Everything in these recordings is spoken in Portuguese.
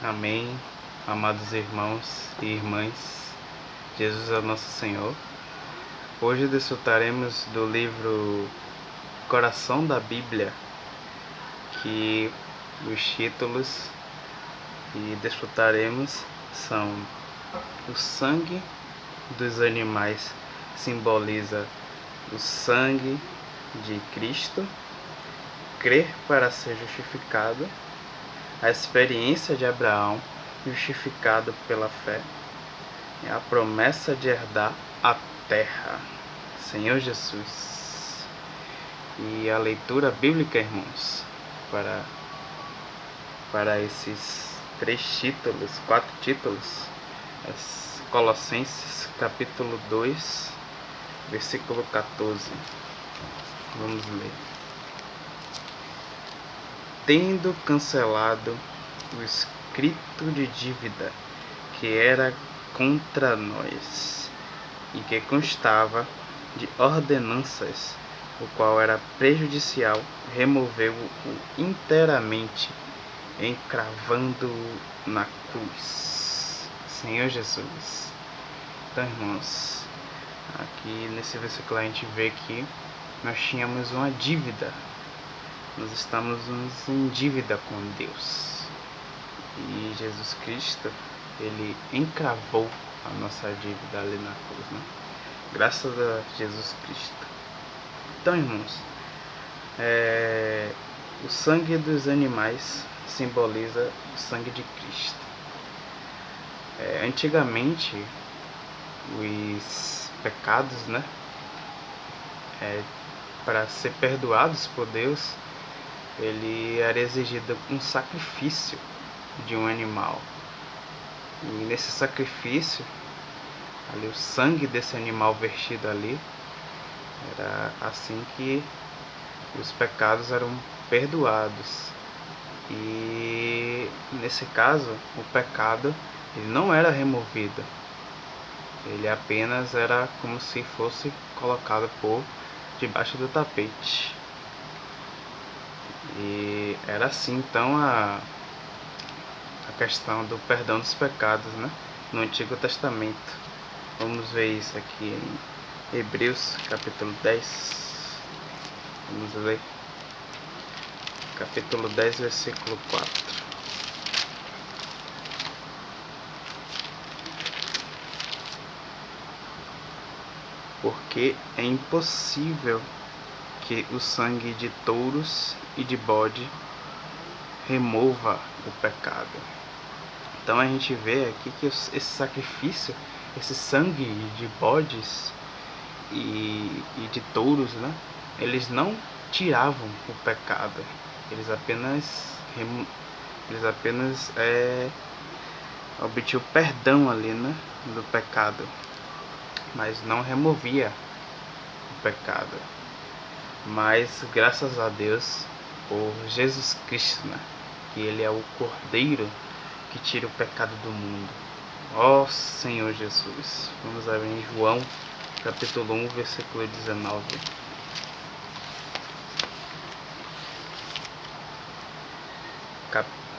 Amém, amados irmãos e irmãs, Jesus é o nosso Senhor. Hoje desfrutaremos do livro Coração da Bíblia, que os títulos que desfrutaremos são: o sangue dos animais simboliza o sangue de Cristo, crer para ser justificado, a experiência de Abraão, justificado pela fé, e a promessa de herdar a terra, Senhor Jesus. E a leitura bíblica, irmãos, para esses quatro títulos, Colossenses capítulo 2, versículo 14. Vamos ler. Tendo cancelado o escrito de dívida que era contra nós e que constava de ordenanças, o qual era prejudicial, removeu-o inteiramente, encravando-o na cruz. Senhor Jesus. Então, irmãos, aqui nesse versículo a gente vê que nós tínhamos uma dívida. Nós estamos em dívida com Deus. E Jesus Cristo, Ele encravou a nossa dívida ali na cruz, né? Graças a Jesus Cristo. Então, irmãos, o sangue dos animais simboliza o sangue de Cristo. Antigamente, os pecados, né? Para ser perdoados por Deus, ele era exigido um sacrifício de um animal. E nesse sacrifício, ali o sangue desse animal vertido ali, era assim que os pecados eram perdoados. E nesse caso, o pecado ele não era removido, ele apenas era como se fosse colocado por debaixo do tapete. E era assim então a questão do perdão dos pecados, né? No Antigo Testamento. Vamos ver isso aqui em Hebreus capítulo 10. Vamos ler. Capítulo 10, versículo 4. Porque é impossível que o sangue de touros e de bode remova o pecado. Então a gente vê aqui que esse sacrifício, esse sangue de bodes e de touros, né? Eles não tiravam o pecado. Eles apenas obtinham perdão ali, né? Do pecado. Mas não removia o pecado. Mas graças a Deus por Jesus Cristo, né? Que Ele é o Cordeiro que tira o pecado do mundo. Ó Senhor Jesus. Vamos ver em João capítulo 1, versículo 19.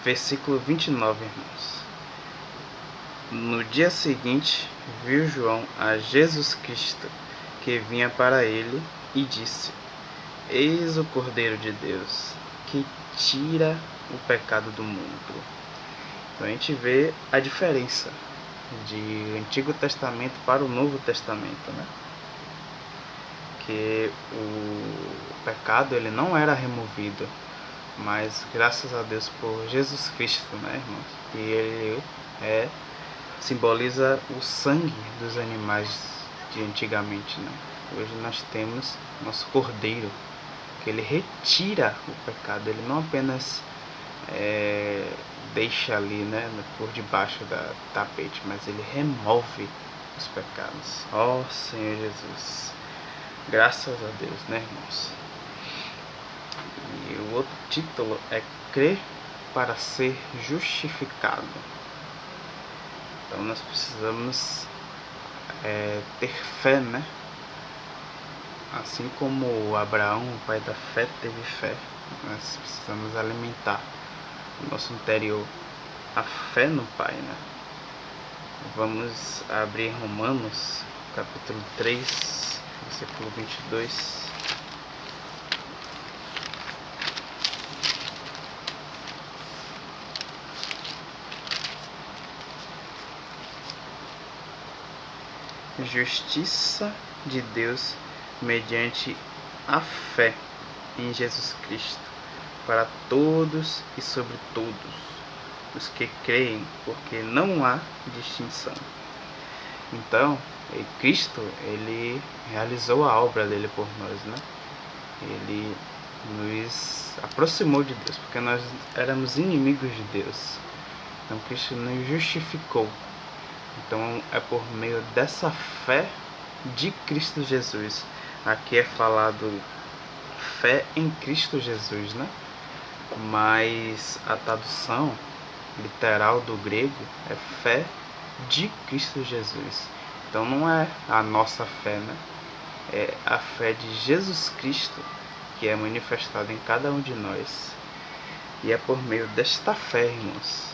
Versículo 29, irmãos. No dia seguinte, viu João a Jesus Cristo, que vinha para ele, e disse: Eis o Cordeiro de Deus, que tira o pecado do mundo. Então a gente vê a diferença de Antigo Testamento para o Novo Testamento, né? Que o pecado ele não era removido, mas graças a Deus por Jesus Cristo, né, irmãos? E ele simboliza o sangue dos animais de antigamente, né? Hoje nós temos nosso Cordeiro, que ele retira o pecado, ele não apenas deixa ali, né, por debaixo da tapete, mas ele remove os pecados. Ó Senhor Jesus, graças a Deus, né, irmãos? E o outro título é crer para ser justificado. Então nós precisamos ter fé, né? Assim como Abraão, o pai da fé, teve fé, nós precisamos alimentar o nosso interior a fé no Pai, né? Vamos abrir Romanos, capítulo 3, versículo 22. Justiça de Deus mediante a fé em Jesus Cristo, para todos e sobre todos os que creem, porque não há distinção. Então, Cristo, ele realizou a obra dele por nós, né? Ele nos aproximou de Deus, porque nós éramos inimigos de Deus. Então, Cristo nos justificou. Então, é por meio dessa fé de Cristo Jesus. Aqui é falado fé em Cristo Jesus, né? Mas a tradução literal do grego é fé de Cristo Jesus. Então não é a nossa fé, né? É a fé de Jesus Cristo que é manifestada em cada um de nós. E é por meio desta fé, irmãos,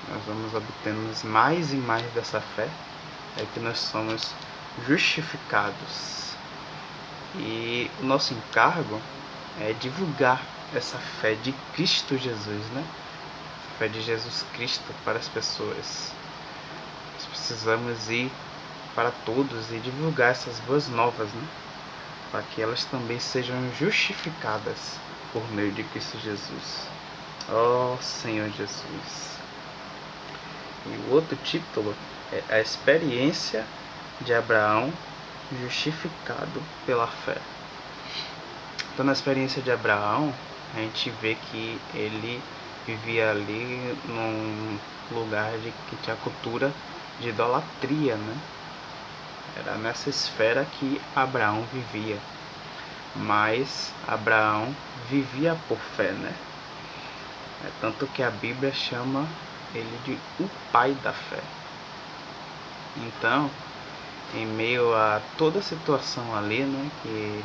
nós vamos obtendo mais e mais dessa fé, é que nós somos justificados. E o nosso encargo é divulgar essa fé de Cristo Jesus, né? A fé de Jesus Cristo para as pessoas. Nós precisamos ir para todos e divulgar essas boas novas, né? Para que elas também sejam justificadas por meio de Cristo Jesus. Ó Senhor Jesus! E o outro título é a experiência de Abraão justificado pela fé. Então, na experiência de Abraão, a gente vê que ele vivia ali num lugar que tinha cultura de idolatria, né? Era nessa esfera que Abraão vivia. Mas Abraão vivia por fé, né? É tanto que a Bíblia chama ele de o pai da fé. Então, em meio a toda a situação ali, né, que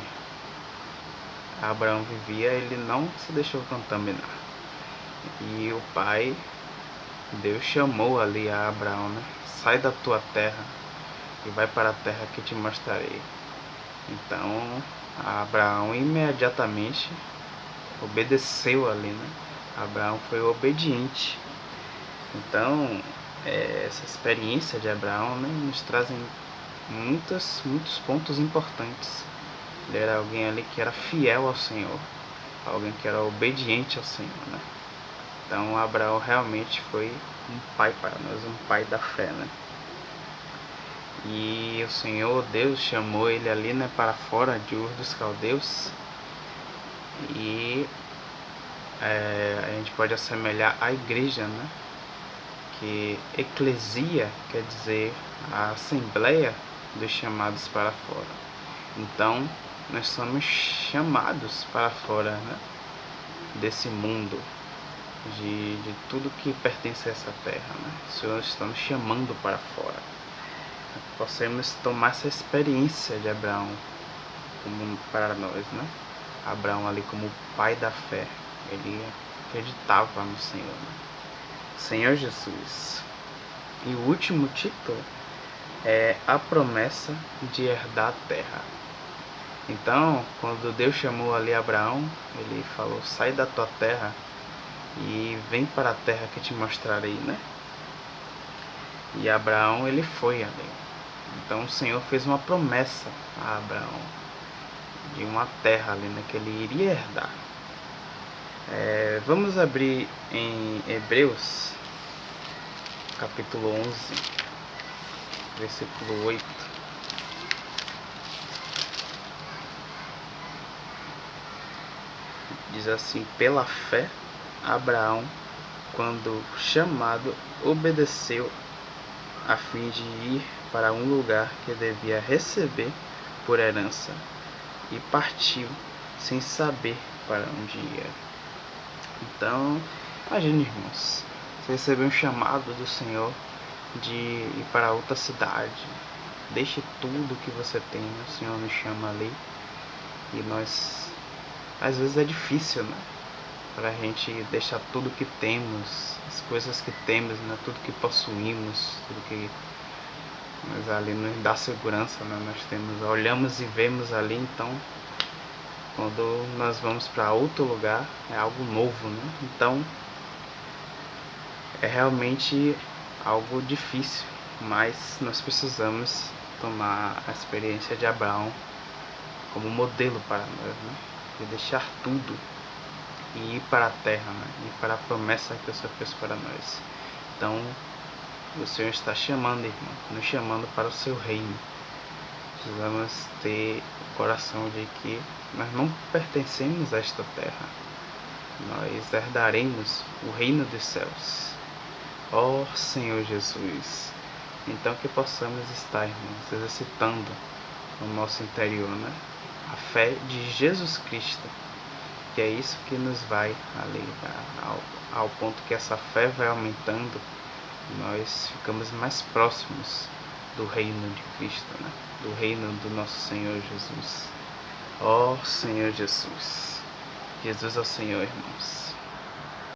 Abraão vivia, ele não se deixou contaminar. E o pai, Deus chamou ali a Abraão, né? Sai da tua terra e vai para a terra que te mostrarei. Então, Abraão imediatamente obedeceu ali, né? Abraão foi obediente. Então, essa experiência de Abraão, né, nos trazem muitos pontos importantes. Ele era alguém ali que era fiel ao Senhor, alguém que era obediente ao Senhor, né? Então, Abraão realmente foi um pai para nós, um pai da fé, né? E o Senhor Deus chamou ele ali, né, para fora de Ur dos Caldeus. E a gente pode assemelhar à igreja, né? Que eclesia quer dizer a assembleia dos chamados para fora. Então, nós somos chamados para fora, né? Desse mundo, de tudo que pertence a essa terra, né? O Senhor está nos chamando para fora. Possamos tomar essa experiência de Abraão como para nós, né? Abraão ali como o pai da fé, ele acreditava no Senhor, né? Senhor Jesus. E o último título é a promessa de herdar a terra. Então, quando Deus chamou ali Abraão, ele falou: sai da tua terra e vem para a terra que te mostrarei, né? E Abraão, ele foi ali. Então o Senhor fez uma promessa a Abraão de uma terra ali, né, que ele iria herdar. Vamos abrir em Hebreus, capítulo 11, versículo 8. Diz assim: pela fé, Abraão, quando chamado, obedeceu a fim de ir para um lugar que devia receber por herança, e partiu sem saber para onde ia. Então, imagine, irmãos, você recebeu um chamado do Senhor de ir para outra cidade. Deixe tudo que você tem, o Senhor nos chama ali. E nós, às vezes é difícil, né? para a gente deixar tudo que temos, as coisas que temos, né? Tudo que possuímos, tudo que mas ali nos dá segurança, né? Nós temos, olhamos e vemos ali, então quando nós vamos para outro lugar é algo novo, né? Então é realmente algo difícil, mas nós precisamos tomar a experiência de Abraão como modelo para nós, né? De deixar tudo e ir para a terra, né? Ir para a promessa que o Senhor fez para nós. Então o Senhor está chamando, irmão, nos chamando para o seu reino. Precisamos ter o coração de que nós não pertencemos a esta terra. Nós herdaremos o reino dos céus. Ó Senhor Jesus. Então que possamos estar, irmãos, exercitando no nosso interior, né? A fé de Jesus Cristo. Que é isso que nos vai ali ao ponto que essa fé vai aumentando, nós ficamos mais próximos do reino de Cristo, né? Do reino do nosso Senhor Jesus. Ó Senhor Jesus. Jesus é o Senhor, irmãos.